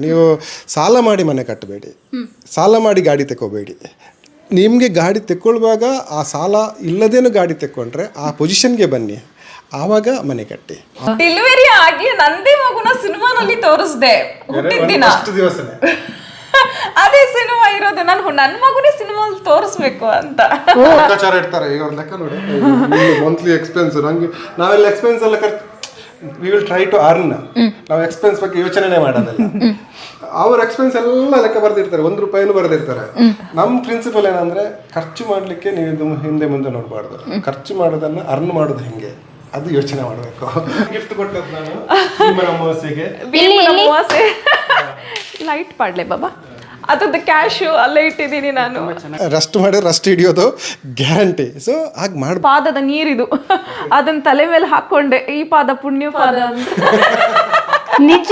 ನೀವು ಸಾಲ ಮಾಡಿ ಮನೆ ಕಟ್ಟಬೇಡಿ, ಸಾಲ ಮಾಡಿ ಗಾಡಿ ತಗೋಬೇಡಿ. ನಿಮಗೆ ಗಾಡಿ ತೆಕ್ಕೊಳ್ಳುವಾಗ ಆ ಸಾಲ ಇಲ್ಲದೇನು ಗಾಡಿ ತೆಕ್ಕೊಂಡ್ರೆ ಆ ಪೊಸಿಷನ್ಗೆ ಬನ್ನಿ, ಆವಾಗ ಮನೆ ಕಟ್ಟಿ. ಡೆಲಿವರಿ ಆಗಿ ನಂದೇ ಮಗುನ ಸಿನಿಮಾನಲ್ಲಿ ತೋರಿಸ್ದೆ ಹುಟ್ಟಿದ ದಿನ, ದಿವಸನೇ ಅದೇ ಸಿನಿಮಾ ಇರೋದು. ನಾನು ನನ್ನ ಮಗುನೇ ಸಿನಿಮಾದಲ್ಲಿ ತೋರಿಸ್ಬೇಕು ಅಂತ ಲೆಕ್ಕಾಚಾರ ಇಡ್ತಾರೆ. ಈಗ ಅವ್ರ ಲೆಕ್ಕ ನೋಡಿ, ಮಂತ್ಲಿ ಎಕ್ಸ್ಪೆನ್ಸ್ ನಂಗೆ ನಾವೆಲ್ಲ ಎಕ್ಸ್ಪೆನ್ಸ್ ಎಲ್ಲ we will try to earn. ನಾವು ಎಕ್ಸ್ಪೆನ್ಸ್ ಬಗ್ಗೆ ಯೋಚನೆ ಮಾಡೋದಲ್ಲ. ಅವ್ರ ಎಕ್ಸ್ಪೆನ್ಸ್ ಎಲ್ಲ ಲೆಕ್ಕ ಬರ್ದಿರ್ತಾರೆ, ₹1 ಬರ್ದಿರ್ತಾರೆ. ನಮ್ಮ ಪ್ರಿನ್ಸಿಪಲ್ ಏನಂದ್ರೆ ಖರ್ಚು ಮಾಡ್ಲಿಕ್ಕೆ ನೀವು ಇದು ಹಿಂದೆ ಮುಂದೆ ನೋಡಬಾರ್ದು, ಖರ್ಚು ಮಾಡೋದನ್ನ ಅರ್ನ್ ಮಾಡೋದು ಹೆಂಗೆ ಅದು ಯೋಚನೆ ಮಾಡಬೇಕು. ಗಿಫ್ಟ್ ಕೊಟ್ಟದ್ದು ನಾನು ನಿಮ್ಮ ಅಮಾವಾಸ್ಯೆಗೆ ಲೈಟ್ ಪಾಡ್ಲೆ ಬಾಬಾ, ಅದ್ರದ್ದು ಕ್ಯಾಶು ಅಲ್ಲೇ ಇಟ್ಟಿದ್ದೀನಿ ನಾನು. ರಸ್ಟ್ ಮಾಡಿ ರಸ್ಟ್ ಹಿಡಿಯೋದು ಗ್ಯಾರಂಟಿ. ಸೊ ಹಾಗೆ ಮಾಡಿ. ಪಾದದ ನೀರಿದು, ಅದನ್ನ ತಲೆ ಮೇಲೆ ಹಾಕೊಂಡೆ, ಈ ಪಾದ ಪುಣ್ಯ ಪಾದ ಅಂತ. ನಿಜ.